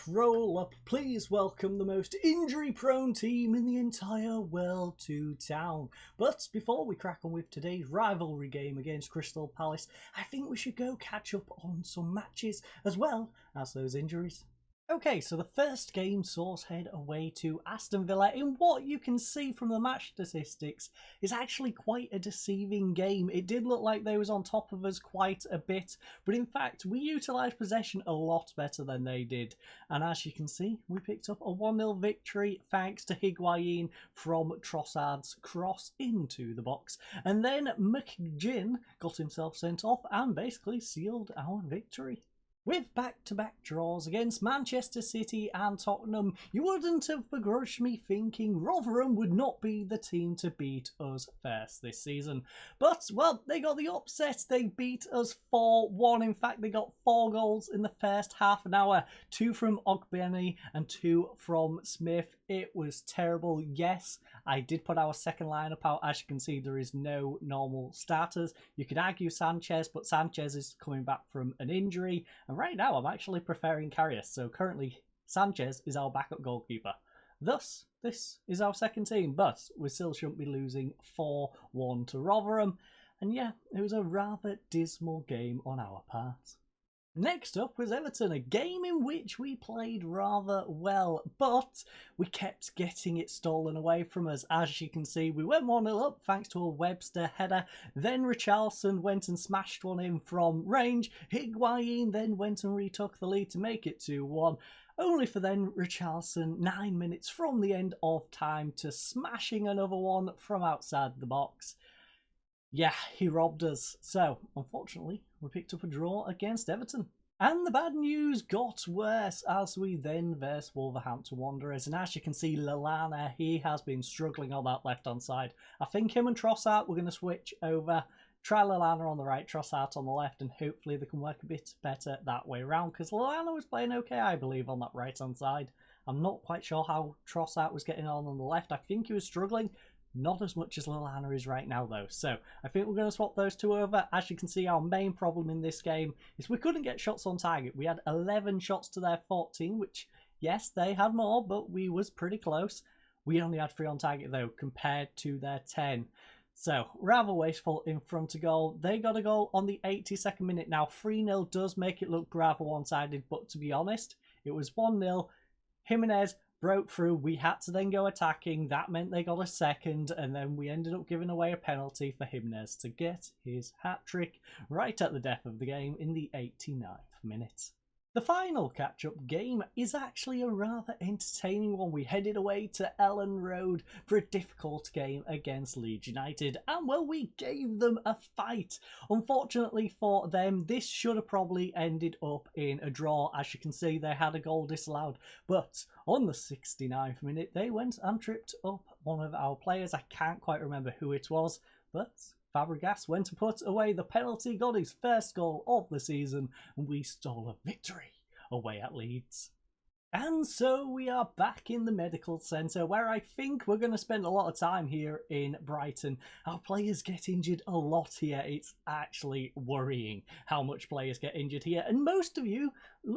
Roll up, please welcome the most injury-prone team in the entire world to town. But before we crack on with today's rivalry game against Crystal Palace, I think we should go catch up on some matches as well as those injuries. Okay, so the first game saw us head away to Aston Villa in what you can see from the match statistics is actually quite a deceiving game. It did look like they was on top of us quite a bit, but in fact we utilised possession a lot better than they did. And as you can see, we picked up a 1-0 victory thanks to Higuain from Trossard's cross into the box. And then McGinn got himself sent off and basically sealed our victory. With back-to-back draws against Manchester City and Tottenham, you wouldn't have begrudged me thinking Rotherham would not be the team to beat us first this season. But, well, they got the upset. They beat us 4-1. In fact, they got 4 goals in the first half an hour. 2 from Ogbeni and 2 from Smith. It was terrible. Yes, I did put our second lineup out. As you can see, there is no normal starters. You could argue Sanchez, but Sanchez is coming back from an injury. And right now, I'm actually preferring Karius. So currently, Sanchez is our backup goalkeeper. Thus, this is our second team. But we still shouldn't be losing 4-1 to Rotherham. And yeah, it was a rather dismal game on our part. Next up was Everton, a game in which we played rather well, but we kept getting it stolen away from us. As you can see, we went 1-0 up thanks to a Webster header. Then Richarlison went and smashed one in from range. Higuain then went and retook the lead to make it 2-1. Only for then Richarlison, 9 minutes from the end of time, to smashing another one from outside the box. Yeah, he robbed us. So, unfortunately, we picked up a draw against Everton. And the bad news got worse as we then versed Wolverhampton Wanderers. And as you can see, Lallana, he has been struggling on that left-hand side. I think him and Trossard, we're going to switch over. Try Lallana on the right, Trossard on the left, and hopefully they can work a bit better that way around. Because Lallana was playing okay, I believe, on that right-hand side. I'm not quite sure how Trossard was getting on the left. I think he was struggling. Not as much as Lallana is right now, though. So I think we're going to swap those two over. As you can see, our main problem in this game is we couldn't get shots on target. We had 11 shots to their 14, which, yes, they had more, but we was pretty close. We only had 3 on target, though, compared to their 10. So, rather wasteful in front of goal. They got a goal on the 82nd minute. Now, 3-0 does make it look rather one-sided, but to be honest, it was 1-0. Jimenez broke through, we had to then go attacking, that meant they got a second, and then we ended up giving away a penalty for Jimenez to get his hat-trick right at the death of the game in the 89th minute. The final catch-up game is actually a rather entertaining one. We headed away to Ellen Road for a difficult game against Leeds United, and well, we gave them a fight. Unfortunately for them, this should have probably ended up in a draw. As you can see, they had a goal disallowed, but on the 69th minute, they went and tripped up one of our players. I can't quite remember who it was, but Fabregas went to put away the penalty, got his first goal of the season, and we stole a victory away at Leeds. And so we are back in the medical centre, where I think we're going to spend a lot of time here in Brighton. Our players get injured a lot here. It's actually worrying how much players get injured here. And most of you,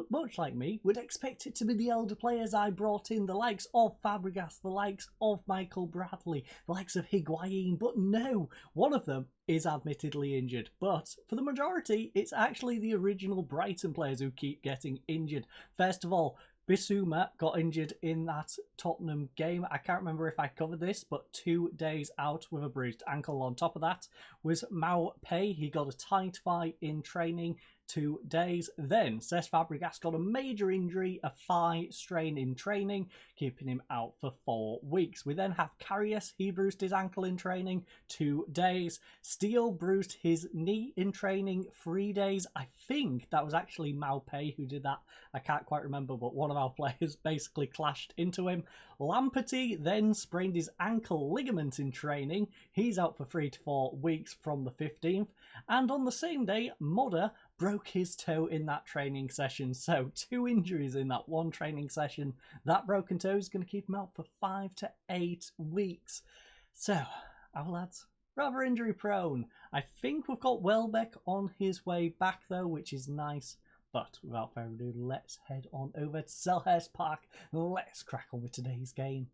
much like me, would expect it to be the elder players I brought in, the likes of Fabregas, the likes of Michael Bradley, the likes of Higuain. But no, one of them is admittedly injured. But for the majority, it's actually the original Brighton players who keep getting injured. First of all, Bissouma got injured in that Tottenham game. I can't remember if I covered this, but 2 days out with a bruised ankle. On top of that was Maupay. He got a tight fight in training. 2 days. Then Cesc Fabregas got a major injury, a thigh strain in training, keeping him out for 4 weeks. We then have Karius. He bruised his ankle in training. 2 days. Steele bruised his knee in training. 3 days. I think that was actually Maupay who did that. I can't quite remember, but one of our players basically clashed into him. Lamperty then sprained his ankle ligament in training. He's out for 3 to 4 weeks from the 15th. And on the same day, Modder broke his toe in that training session. So 2 injuries in that one training session. That broken toe is going to keep him out for 5 to 8 weeks. So, our lads, rather injury prone. I think we've got Welbeck on his way back though, which is nice. But without further ado, let's head on over to Selhurst Park and let's crack on with today's game.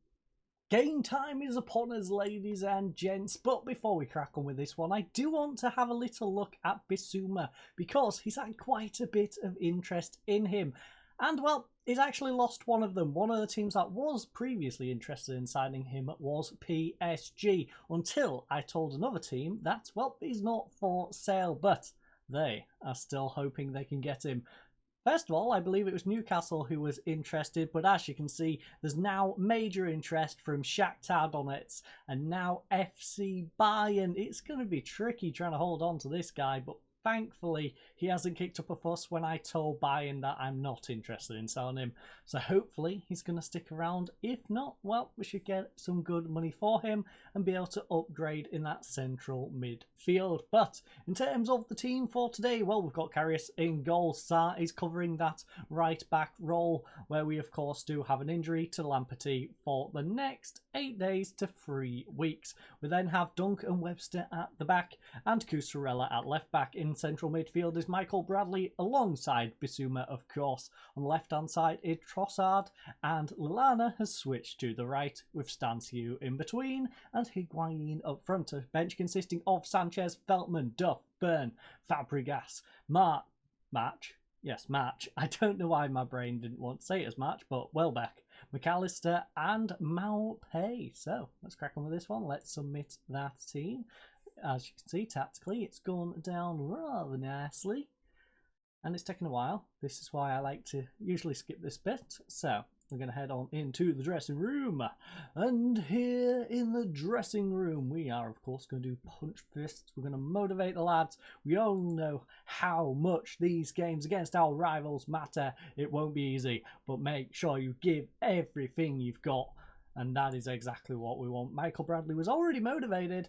Game time is upon us, ladies and gents, but before we crack on with this one, I do want to have a little look at Bissouma because he's had quite a bit of interest in him. And, well, he's actually lost one of them. One of the teams that was previously interested in signing him was PSG, until I told another team that, well, he's not for sale, but they are still hoping they can get him. First of all, I believe it was Newcastle who was interested, but as you can see, there's now major interest from Shakhtar Donetsk and now FC Bayern. It's going to be tricky trying to hold on to this guy, but thankfully he hasn't kicked up a fuss when I told Bayern that I'm not interested in selling him. So hopefully he's going to stick around. If not, well, we should get some good money for him and be able to upgrade in that central midfield. But in terms of the team for today, well, we've got Karius in goal. Thur is covering that right back role, where we of course do have an injury to Lamperty for the next 8 days to 3 weeks. We then have Dunk and Webster at the back and Kusarella at left back. In central midfield is Michael Bradley alongside Bissouma, of course. On the left hand side is Trossard, and Lallana has switched to the right with Stanciu in between and Higuain up front. A bench consisting of Sanchez, Veltman, Duff, Byrne, Fabregas, March. I don't know why my brain didn't want to say it as March, but Welbeck, McAllister and Maupay. So let's crack on with this one. Let's submit that team. As you can see, tactically, it's gone down rather nicely. And it's taken a while. This is why I like to usually skip this bit. So we're going to head on into the dressing room. And here in the dressing room, we are, of course, going to do punch fists. We're going to motivate the lads. We all know how much these games against our rivals matter. It won't be easy, but make sure you give everything you've got. And that is exactly what we want. Michael Bradley was already motivated.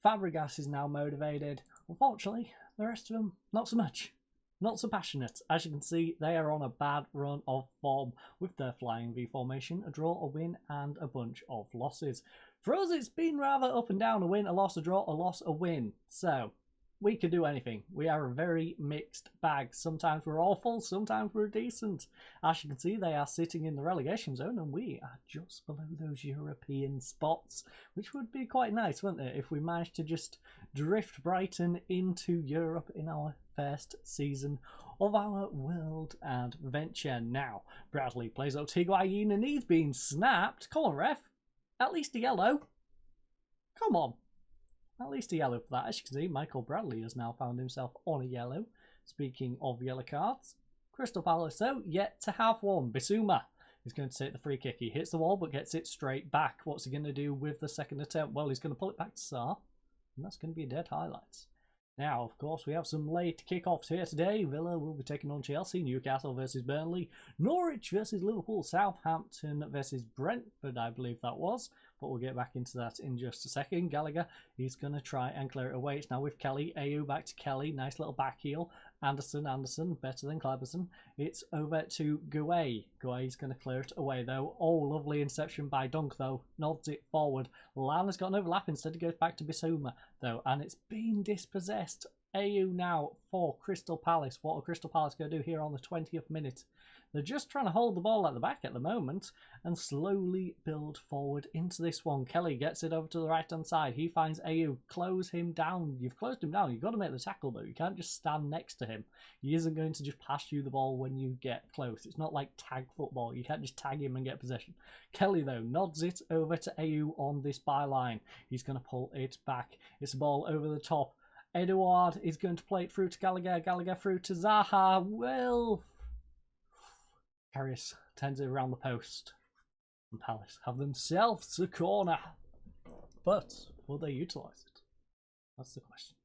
Fabregas is now motivated. Unfortunately, the rest of them, not so much. Not so passionate. As you can see, they are on a bad run of form with their flying V formation, a draw, a win, and a bunch of losses. For us, it's been rather up and down, a win, a loss, a draw, a loss, a win. So, we can do anything. We are a very mixed bag. Sometimes we're awful, sometimes we're decent. As you can see, they are sitting in the relegation zone, and we are just below those European spots, which would be quite nice, wouldn't it, if we managed to just drift Brighton into Europe in our first season of our world adventure. Now, Bradley plays up to Higuain, and he's been snapped. Come on, ref. At least a yellow. Come on. At least a yellow for that. As you can see, Michael Bradley has now found himself on a yellow. Speaking of yellow cards, Crystal Palace, though, yet to have one. Bissouma is going to take the free kick. He hits the wall, but gets it straight back. What's he going to do with the second attempt? Well, he's going to pull it back to Thur, and that's going to be a dead highlights. Now, of course, we have some late kickoffs here today. Villa will be taking on Chelsea, Newcastle versus Burnley, Norwich versus Liverpool, Southampton versus Brentford, I believe that was. But we'll get back into that in just a second. Gallagher, he's going to try and clear it away. It's now with Kelly. AU back to Kelly. Nice little back heel. Anderson, better than Cleberson. It's over to Gouet. Gouet's going to clear it away, though. Oh, lovely inception by Dunk, though. Nods it forward. Lana's got an overlap. Instead, it goes back to Bissouma, though. And it's been dispossessed. AU now for Crystal Palace. What are Crystal Palace going to do here on the 20th minute? They're just trying to hold the ball at the back at the moment and slowly build forward into this one. Kelly gets it over to the right-hand side. He finds AU. Close him down. You've closed him down. You've got to make the tackle, though. You can't just stand next to him. He isn't going to just pass you the ball when you get close. It's not like tag football. You can't just tag him and get possession. Kelly, though, nods it over to AU on this byline. He's going to pull it back. It's a ball over the top. Edouard is going to play it through to Gallagher. Gallagher through to Zaha. Well, Karius turns it around the post. And Palace have themselves a corner. But will they utilise it? That's the question.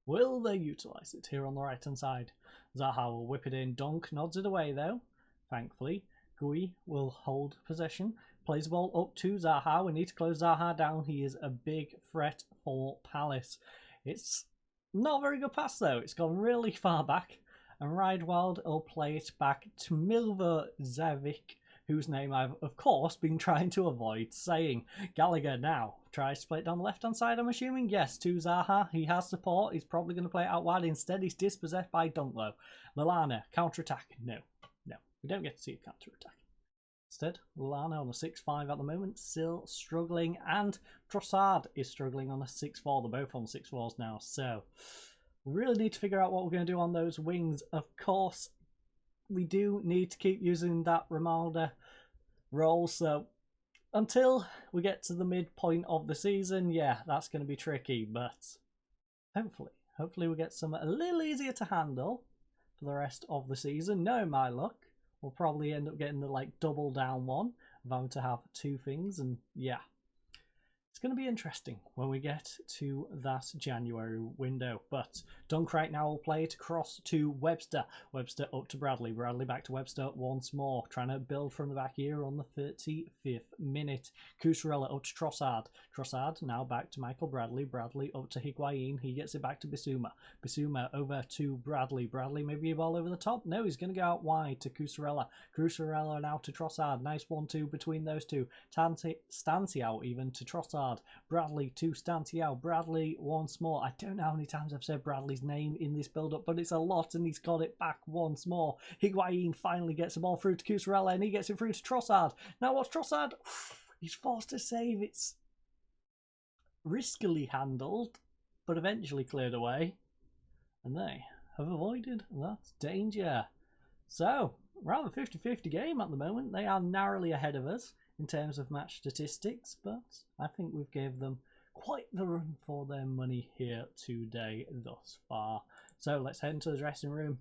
Will they utilise it here on the right-hand side? Zaha will whip it in. Dunk nods it away, though. Thankfully, Gui will hold possession. Plays the ball up to Zaha. We need to close Zaha down. He is a big threat for Palace. It's not a very good pass, though. It's gone really far back. And Riedwald will play it back to Milvojevic, whose name I've, of course, been trying to avoid saying. Gallagher now tries to play it down the left-hand side, I'm assuming. Yes, to Zaha. He has support. He's probably going to play it out wide. Instead, he's dispossessed by Dunklow. Lallana, counter-attack. No. We don't get to see a counter-attack. Instead, Lallana on a 6-5 at the moment, still struggling. And Trossard is struggling on a 6-4. They're both on 6-4s now. So, we really need to figure out what we're going to do on those wings. Of course, we do need to keep using that Raumdeuter role. So, until we get to the midpoint of the season, yeah, that's going to be tricky. But hopefully we get some a little easier to handle for the rest of the season. Knowing my luck, we'll probably end up getting the double down one of having to have two things. And yeah, it's going to be interesting when we get to that January window. But Dunk right now will play it across to Webster. Webster up to Bradley. Bradley back to Webster once more. Trying to build from the back here on the 35th minute. Kusarella up to Trossard. Trossard now back to Michael Bradley. Bradley up to Higuain. He gets it back to Bissouma. Bissouma over to Bradley. Bradley maybe a ball over the top. No, he's going to go out wide to Kusarella. Kusarella now to Trossard. Nice 1-2 between those two. Stanciao even to Trossard. Bradley to Stanciao. Bradley once more. I don't know how many times I've said Bradley's name in this build-up, but it's a lot, and he's got it back once more. Higuain finally gets the ball through to Kusarella, and he gets it through to Trossard. Now what's Trossard? He's forced to save. It's riskily handled, but eventually cleared away. And they have avoided that danger. So, rather 50-50 game at the moment. They are narrowly ahead of us in terms of match statistics, but I think we've gave them quite the run for their money here today thus far. So let's head into the dressing room.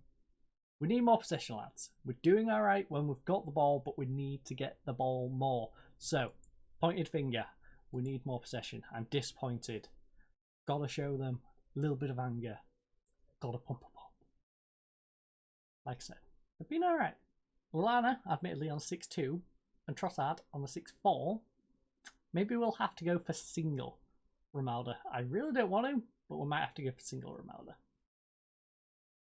We need more possession, lads. We're doing all right when we've got the ball, but we need to get the ball more. So, pointed finger. We need more possession. I'm disappointed. Got to show them a little bit of anger. Got to pump them up. Like I said, they've been all right. Lallana, admittedly, on 6-2. And Trossard on the 6-4. Maybe we'll have to go for single Raumdeuter. I really don't want to, but we might have to go for single Raumdeuter.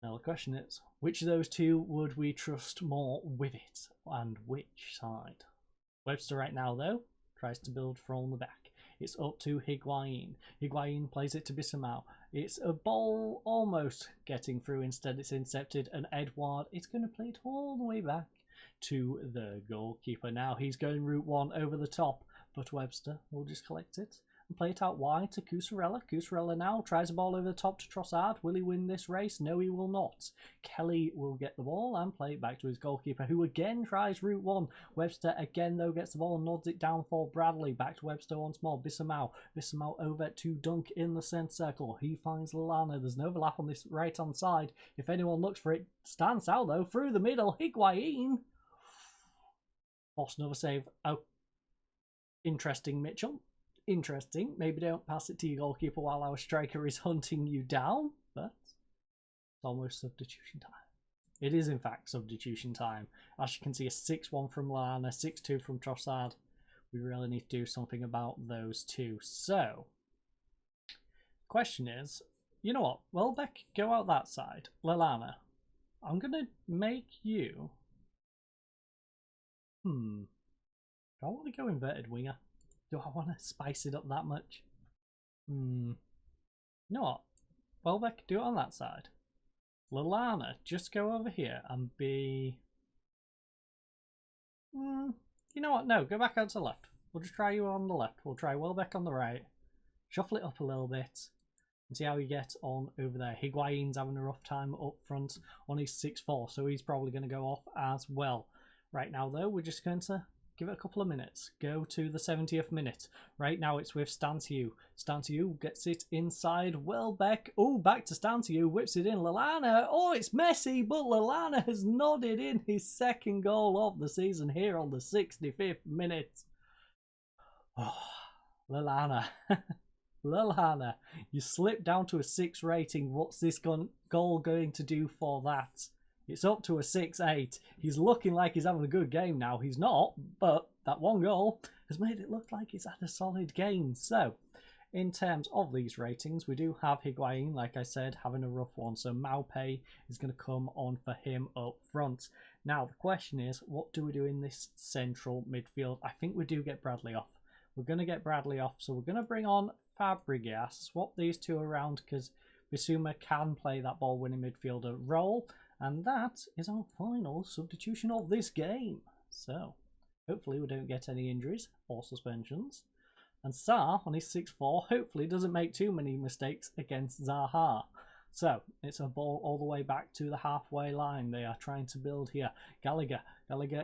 Now the question is, which of those two would we trust more with it, and which side? Webster right now, though, tries to build from the back. It's up to Higuain. Higuain plays it to Bissouma. It's a ball almost getting through. Instead, it's intercepted, and Edouard is going to play it all the way back to the goalkeeper. Now he's going route one over the top, but Webster will just collect it and play it out wide to Kusarella. Kusarella now tries the ball over the top to Trossard. Will he win this race? No, he will not. Kelly will get the ball and play it back to his goalkeeper, who again tries route one. Webster again, though, gets the ball and nods it down for Bradley. Back to Webster once more. Bissouma over to Dunk in the centre circle. He finds Lallana. There's no overlap on this right-hand side. If anyone looks for it, stands out, though, through the middle. Higuain. Force another save. Oh, interesting, Mitchell. Interesting. Maybe don't pass it to your goalkeeper while our striker is hunting you down, but it's almost substitution time. It is, in fact, substitution time. As you can see, a 6-1 from Lallana, 6-2 from Trossard. We really need to do something about those two. So, question is, you know what? Welbeck, go out that side. Lallana, I'm going to make you... Do I want to go inverted winger? Do I want to spice it up that much? You know what? Welbeck, do it on that side. Lallana, just go over here and be... you know what? No, go back out to the left. We'll just try you on the left. We'll try Welbeck on the right. Shuffle it up a little bit and see how you get on over there. Higuain's having a rough time up front on his 6-4, so he's probably going to go off as well. Right now, though, we're just going to give it a couple of minutes. Go to the 70th minute. Right now, it's with Stanciu. Stanciu gets it inside Welbeck. Oh, back to Stanciu. Whips it in. Lallana. Oh, it's messy, but Lallana has nodded in his second goal of the season here on the 65th minute. Oh, Lallana. Lallana, you slipped down to a 6 rating. What's this goal going to do for that? It's up to a 6-8. He's looking like he's having a good game now. He's not, but that one goal has made it look like he's had a solid game. So, in terms of these ratings, we do have Higuain, like I said, having a rough one. So Maupay is going to come on for him up front. Now, the question is, what do we do in this central midfield? I think we do get Bradley off. We're going to get Bradley off, so we're going to bring on Fabregas, swap these two around because Bissouma can play that ball-winning midfielder role. And that is our final substitution of this game. So, hopefully we don't get any injuries or suspensions. And Sarr, on his 6'4", hopefully doesn't make too many mistakes against Zaha. So, it's a ball all the way back to the halfway line. They are trying to build here. Gallagher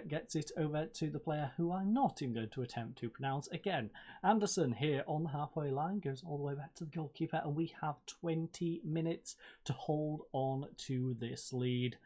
gets it over to the player who I'm not even going to attempt to pronounce again. Anderson here on the halfway line goes all the way back to the goalkeeper, and we have 20 minutes to hold on to this lead.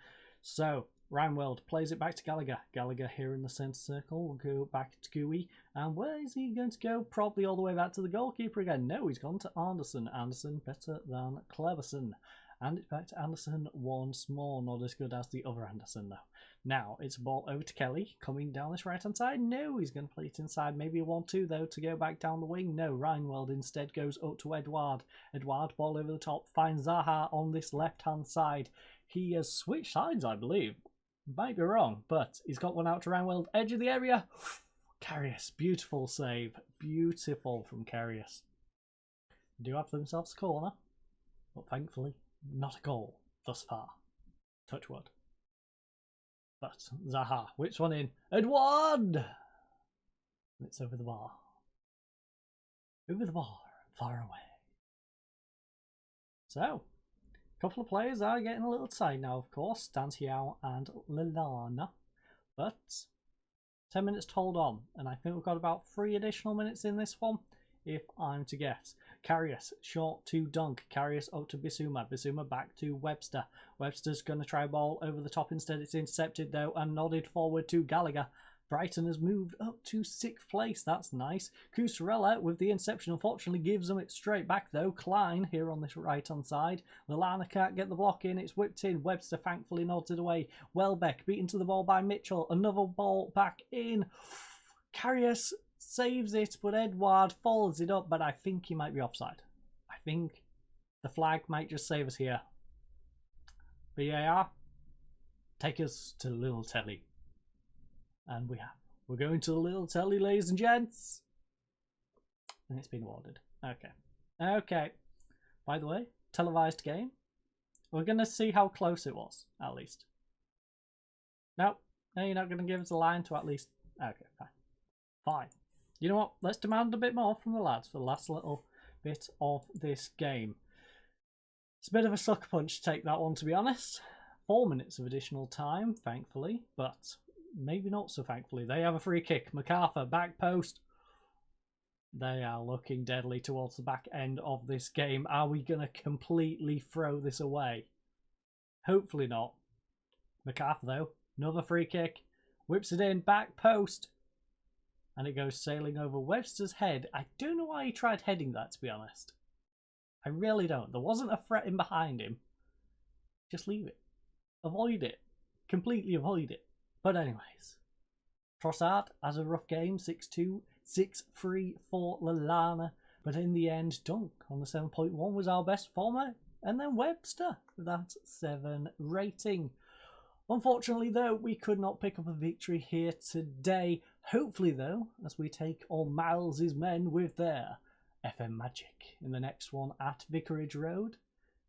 So, Raumdeuter plays it back to Gallagher. Gallagher here in the centre circle will go back to Gooey. And where is he going to go? Probably all the way back to the goalkeeper again. No, he's gone to Anderson. Anderson better than Cleverson. And it's back to Anderson once more. Not as good as the other Anderson though. Now it's a ball over to Kelly coming down this right hand side. No, he's going to play it inside. Maybe a 1-2 though to go back down the wing. No, Raumdeuter instead goes up to Edouard. Edouard, ball over the top, finds Zaha on this left hand side. He has switched sides, I believe. Might be wrong, but he's got one out to Raumdeuter, edge of the area. Karius, beautiful save. Beautiful from Karius. They do have themselves a corner, but thankfully not a goal thus far. Touch wood. But Zaha whips one in. Edouard! It's over the bar. Over the bar, far away. So, a couple of players are getting a little tired now, of course. Dantiao and Lallana. But 10 minutes to hold on. And I think we've got about 3 additional minutes in this one, if I'm to guess. Karius, short to Dunk. Karius up to Bissouma. Bissouma back to Webster. Webster's going to try a ball over the top instead. It's intercepted though and nodded forward to Gallagher. Brighton has moved up to 6th place. That's nice. Cusarella with the interception unfortunately gives them it straight back though. Klein here on this right hand side. Lallana can't get the block in. It's whipped in. Webster thankfully nods it away. Welbeck beaten to the ball by Mitchell. Another ball back in. Karius saves it, but Edouard follows it up, but I think he might be offside. I think the flag might just save us here. VAR, take us to the little telly. And we're going to the little telly, ladies and gents. And it's been awarded. Okay. By the way, televised game. We're going to see how close it was, at least. No, you're not going to give us a line to at least... Okay, fine. You know what? Let's demand a bit more from the lads for the last little bit of this game. It's a bit of a sucker punch to take that one, to be honest. 4 minutes of additional time, thankfully, but maybe not so thankfully. They have a free kick. MacArthur, back post. They are looking deadly towards the back end of this game. Are we going to completely throw this away? Hopefully not. MacArthur, though, another free kick. Whips it in, back post. And it goes sailing over Webster's head. I don't know why he tried heading that, to be honest. I really don't. There wasn't a threat in behind him. Just leave it. Avoid it. Completely avoid it. But anyways. Trossard has a rough game. 6-2. 6-3 for Lallana. But in the end, Dunk on the 7.1 was our best performer. And then Webster with that 7 rating. Unfortunately, though, we could not pick up a victory here today. Hopefully, though, as we take on Miles' men with their FM Magic in the next one at Vicarage Road,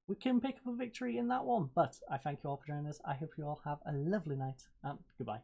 we can pick up a victory in that one. But I thank you all for joining us. I hope you all have a lovely night and goodbye.